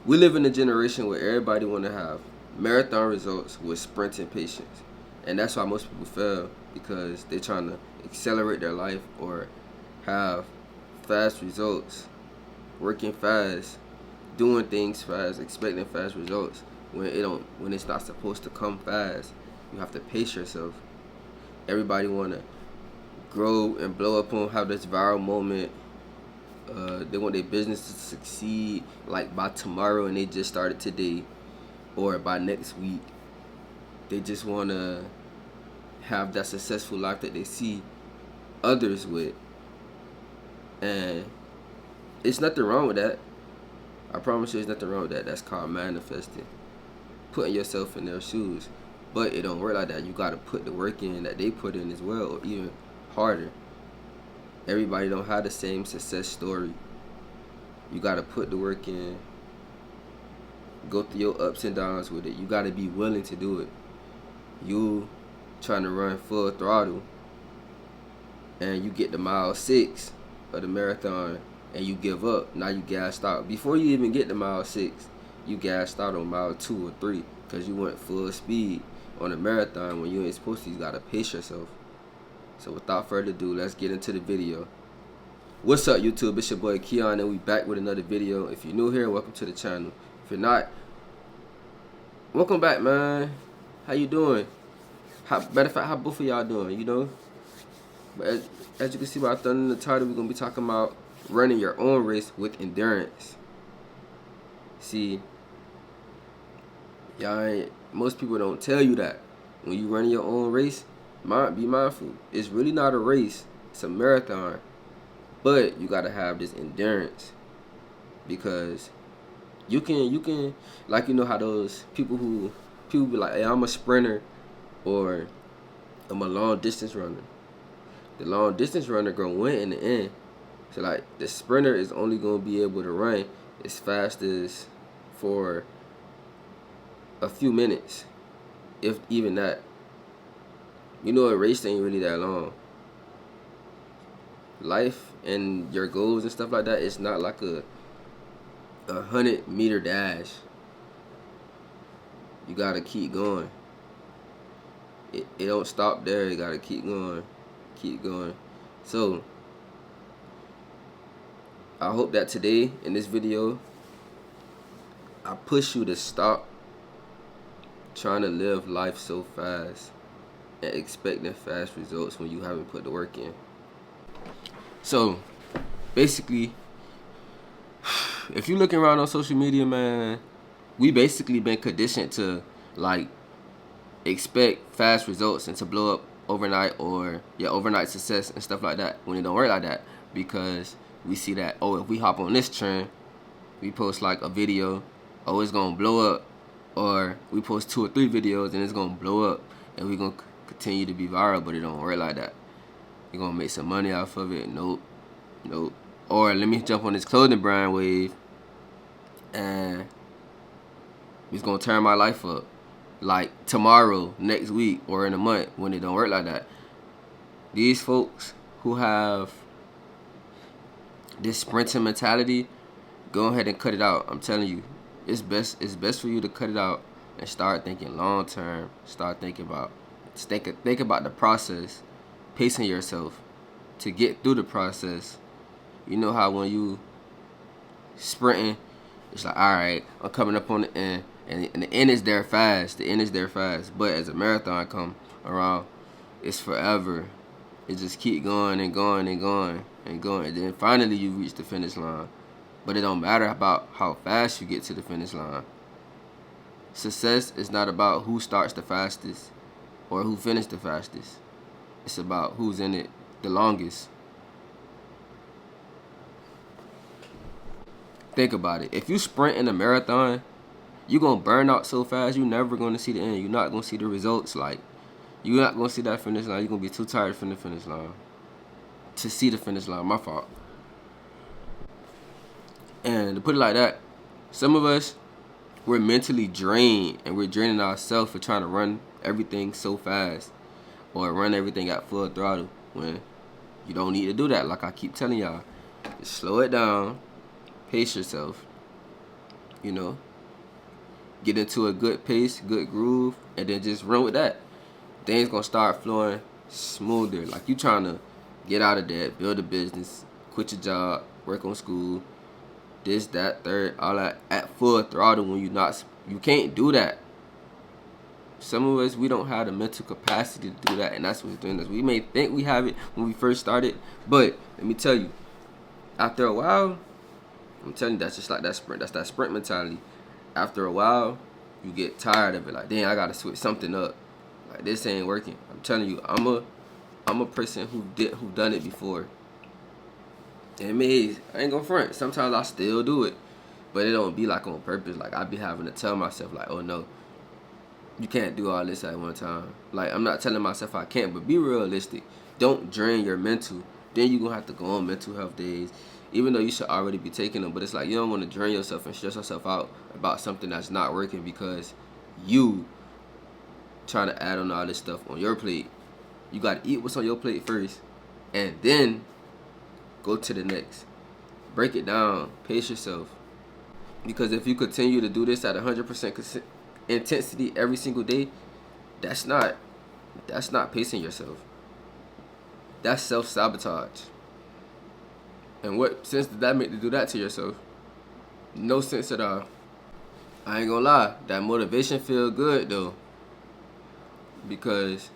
We live in a generation where everybody want to have marathon results with sprinting patience, and that's why most people fail, because they're trying to accelerate their life or have fast results, working fast, doing things fast, expecting fast results when it's not supposed to come fast. You have to pace yourself. Everybody wanna grow and blow up on have this viral moment. They want their business to succeed like by tomorrow, and they just started today, or by next week. They just wanna have that successful life that they see others with, and it's nothing wrong with that. I promise you, there's nothing wrong with that. That's called manifesting, putting yourself in their shoes. But it don't work like that. You gotta put the work in that they put in as well, or even harder. Everybody don't have the same success story. You gotta put the work in, go through your ups and downs with it. You gotta be willing to do it. You trying to run full throttle, and you get to mile 6 of the marathon, and you give up. Now you gassed out. Before you even get to mile 6, you gassed out on mile 2 or 3 because you went full speed on a marathon when you ain't supposed to. You gotta pace yourself. So without further ado, let's get into the video. What's up, YouTube? It's your boy Keon, and we back with another video. If you're new here, welcome to the channel. If you're not, welcome back, man. How you doing? Matter of fact, how both of y'all doing? You know. But as you can see by the thumbnail in the title, we're gonna be talking about running your own race with endurance. See, most people don't tell you that when you running your own race. Be mindful. It's really not a race. It's a marathon. But you gotta have this endurance, because you can like, you know how those people be like, hey, I'm a sprinter, or I'm a long distance runner. The long distance runner gonna win in the end. So like, the sprinter is only gonna be able to run as fast as for a few minutes, if even that. You know, a race ain't really that long. Life and your goals and stuff like that, it's not like a 100-meter dash. You gotta keep going. It don't stop there. You gotta keep going. So I hope that today in this video I push you to stop trying to live life so fast and expecting fast results when you haven't put the work in. So basically, if you're looking around on social media, man, we basically been conditioned to like expect fast results and to blow up overnight, or overnight success and stuff like that, when it don't work like that. Because we see that, oh, if we hop on this trend, we post like a video, oh, it's gonna blow up, or we post 2 or 3 videos and it's gonna blow up, and we gonna continue to be viral. But it don't work like that. You're gonna make some money off of it. Nope. Or let me jump on this clothing brand wave, and it's gonna turn my life up like tomorrow, next week, or in a month. When it don't work like that. These folks who have this sprinting mentality, go ahead and cut it out. I'm telling you, it's best for you to cut it out and start thinking long term. Start thinking about think about the process, pacing yourself to get through the process. You know how when you sprinting, it's like, all right, I'm coming up on the end, and the end is there fast. But as a marathon come around, it's forever. It just keep going and going and going and going, and then finally you reach the finish line. But it don't matter about how fast you get to the finish line. Success is not about who starts the fastest or who finished the fastest. It's about who's in it the longest. Think about it. If you sprint in a marathon, you're going to burn out so fast, you're never going to see the end. You're not going to see the results. Like, you're not going to see that finish line. You're going to be too tired from the finish line to see the finish line. My fault. And to put it like that, some of us, we're mentally drained, and we're draining ourselves for trying to run everything so fast or run everything at full throttle, when you don't need to do that. Like I keep telling y'all, just slow it down, pace yourself, You know, get into a good pace, good groove, and then just run with that. Things gonna start flowing smoother. Like you trying to get out of debt, build a business, quit your job, work on school, this, that, third, all that at full throttle when you can't do that. Some of us, we don't have the mental capacity to do that, and that's what's doing this. We may think we have it when we first started, but let me tell you, after a while, I'm telling you, that's just like that sprint. That's that sprint mentality. After a while, you get tired of it. Like, dang, I gotta switch something up. Like, this ain't working. I'm telling you, I'm a person who done it before. And I ain't gonna front. Sometimes I still do it, but it don't be like on purpose. Like I be having to tell myself, like, oh no, you can't do all this at one time. Like I'm not telling myself I can't, but be realistic. Don't drain your mental. Then you gonna have to go on mental health days, even though you should already be taking them. But it's like you don't want to drain yourself and stress yourself out about something that's not working because you trying to add on all this stuff on your plate. You gotta eat what's on your plate first, and then go to the next. Break it down. Pace yourself. Because if you continue to do this at 100% intensity every single day, that's not pacing yourself. That's self-sabotage. And what sense did that make to do that to yourself? No sense at all. I ain't gonna lie, that motivation feel good though. Because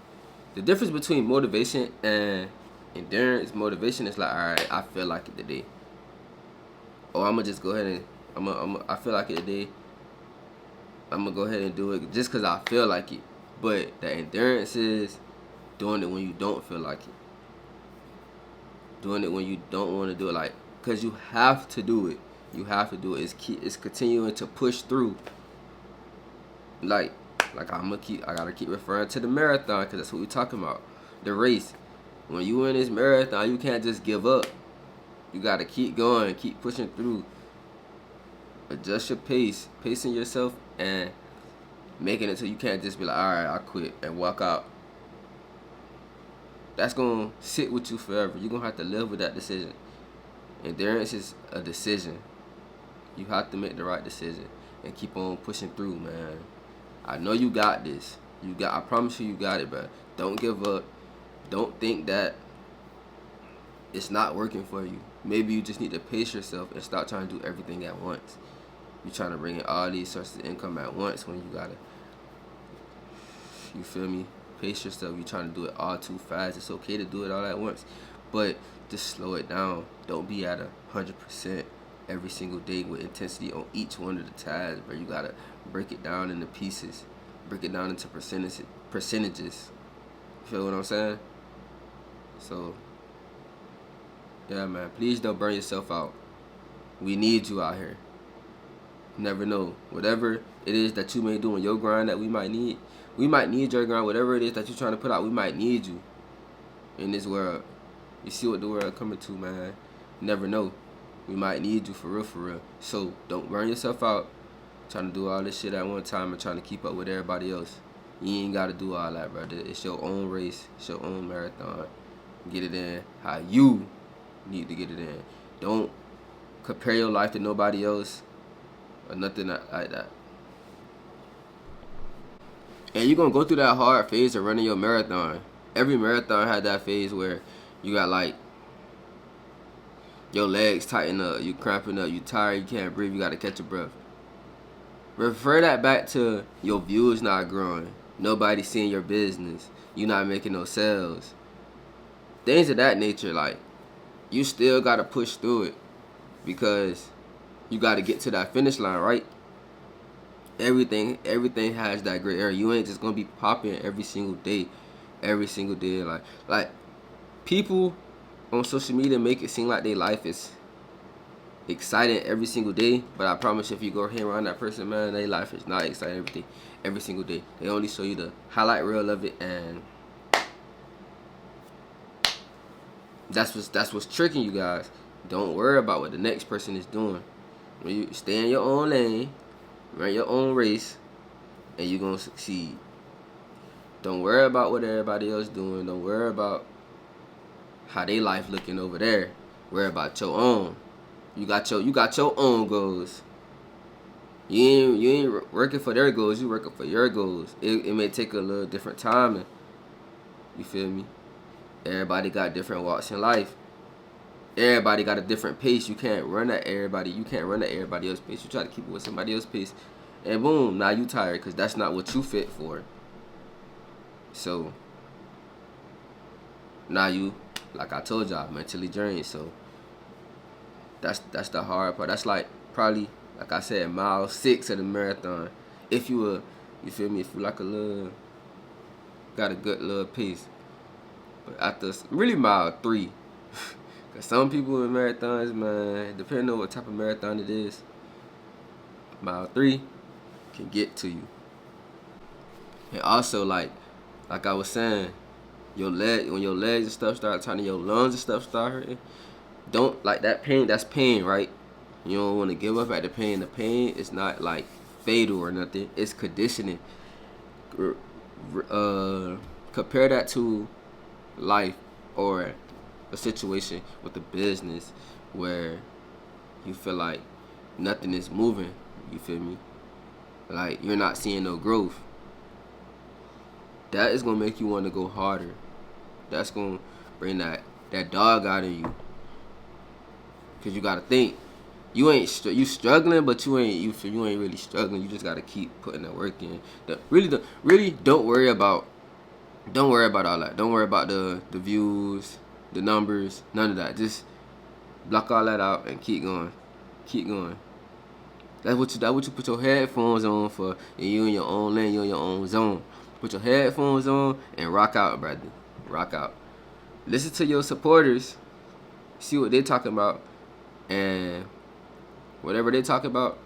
the difference between motivation and endurance, motivation is like, alright, I feel like it today. Or I'm gonna just go ahead and I feel like it today. I'm gonna go ahead and do it just because I feel like it. But the endurance is doing it when you don't feel like it. Doing it when you don't want to do it, like, because you have to do it. You have to do it. It's continuing to push through. Like I gotta keep referring to the marathon because that's what we're talking about. The race. When you in this marathon, you can't just give up. You gotta keep going, keep pushing through. Adjust your pace, pacing yourself, and making it so you can't just be like, all right, I quit and walk out. That's gonna sit with you forever. You're gonna have to live with that decision. Endurance is a decision. You have to make the right decision and keep on pushing through, man. I know you got this. I promise you got it, bro. Don't give up. Don't think that it's not working for you. Maybe you just need to pace yourself and stop trying to do everything at once. You're trying to bring in all these sources of income at once when you gotta, you feel me? Pace yourself. You're trying to do it all too fast. It's okay to do it all at once, but just slow it down. Don't be at 100% every single day with intensity on each one of the tasks, bro. You gotta break it down into pieces. Break it down into percentages. Feel what I'm saying? So, yeah, man. Please don't burn yourself out. We need you out here. Never know. Whatever it is that you may do in your grind that we might need your grind. Whatever it is that you're trying to put out, we might need you in this world. You see what the world coming to, man. Never know. We might need you for real, for real. So don't burn yourself out trying to do all this shit at one time and trying to keep up with everybody else. You ain't got to do all that, brother. It's your own race. It's your own marathon. Get it in how you need to get it in. Don't compare your life to nobody else or nothing like that. And you're going to go through that hard phase of running your marathon. Every marathon had that phase where you got like your legs tighten up, you cramping up, you tired, you can't breathe, you got to catch your breath. Refer that back to your views not growing, nobody seeing your business, you not making no sales. Things of that nature, like, you still got to push through it because you got to get to that finish line, right? Everything has that gray area. You ain't just going to be popping every single day. Like people on social media make it seem like their life is exciting every single day, but I promise you, if you go hang around that person, man, their life is not exciting every single day. They only show you the highlight reel of it, and that's what's tricking you guys. Don't worry about what the next person is doing. When you stay in your own lane, run your own race, and you're gonna succeed. Don't worry about what everybody else doing. Don't worry about how they life looking over there. Worry about your own. You got your own goals. You ain't working for their goals. You working for your goals. It may take a little different time. And, you feel me? Everybody got different walks in life. Everybody got a different pace. You can't run at everybody. You can't run at everybody else's pace. You try to keep it with somebody else's pace, and boom, now you tired because that's not what you fit for. So now you, like I told y'all, mentally drained. So that's the hard part. That's like probably, like I said, mile 6 of the marathon. If you were, you feel me? If you like a little, got a good little pace. But after really mile 3. Cause some people in marathons, man, depending on what type of marathon it is, mile 3 can get to you. And also, like I was saying, when your legs and stuff start turning, your lungs and stuff start hurting, don't, like, that pain, that's pain, right? You don't want to give up at the pain. The pain is not like fatal or nothing. It's conditioning. Compare that to life or a situation with a business where you feel like nothing is moving. You feel me? Like you're not seeing no growth. That is gonna make you want to go harder. That's gonna bring that dog out of you. Cause you gotta think, you struggling, but you ain't really struggling. You just gotta keep putting that work in. Really don't worry about all that. Don't worry about the views, the numbers, none of that. Just block all that out and keep going. Keep going. That's what you put your headphones on for, and you in your own lane, you in your own zone. Put your headphones on and rock out, brother. Rock out. Listen to your supporters. See what they talking about, and whatever they talk about,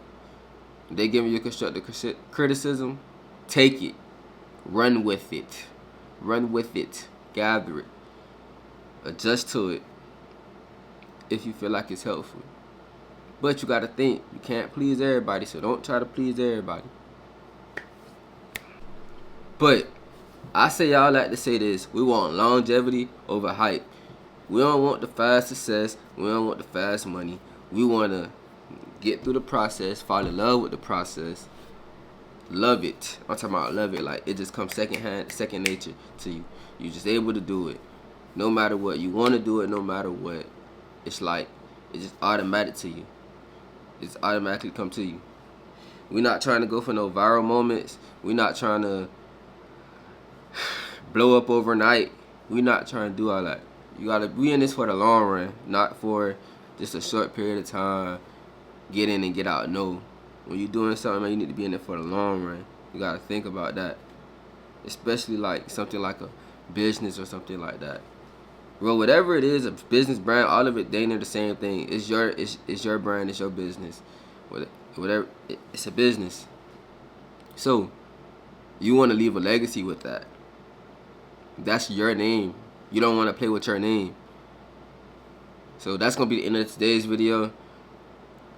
they giving you constructive criticism. Take it. Run with it. Run with it. Gather it. Adjust to it if you feel like it's helpful. But you gotta think, you can't please everybody, so don't try to please everybody. But I say y'all like to say this: we want longevity over hype. We don't want the fast success. We don't want the fast money. We want to get through the process, fall in love with the process, love it. I'm talking about love it, like it just comes second nature to you. You're just able to do it, no matter what. You want to do it, no matter what. It's like it's just automatic to you. It's automatically come to you. We're not trying to go for no viral moments. We're not trying to blow up overnight. We're not trying to do all that. You gotta be in this for the long run, not for just a short period of time. Get in and get out. No. When you're doing something, man, you need to be in it for the long run. You gotta think about that. Especially like something like a business or something like that. Well, whatever it is, a business brand, all of it, they are the same thing. It's your brand, it's your business. Whatever, it's a business. So, you want to leave a legacy with that. That's your name. You don't want to play with your name. So that's going to be the end of today's video.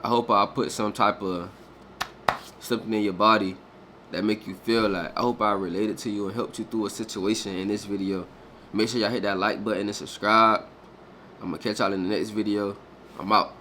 I hope I put some type of something in your body that make you feel like, I hope I related to you and helped you through a situation in this video. Make sure y'all hit that like button and subscribe. I'm going to catch y'all in the next video. I'm out.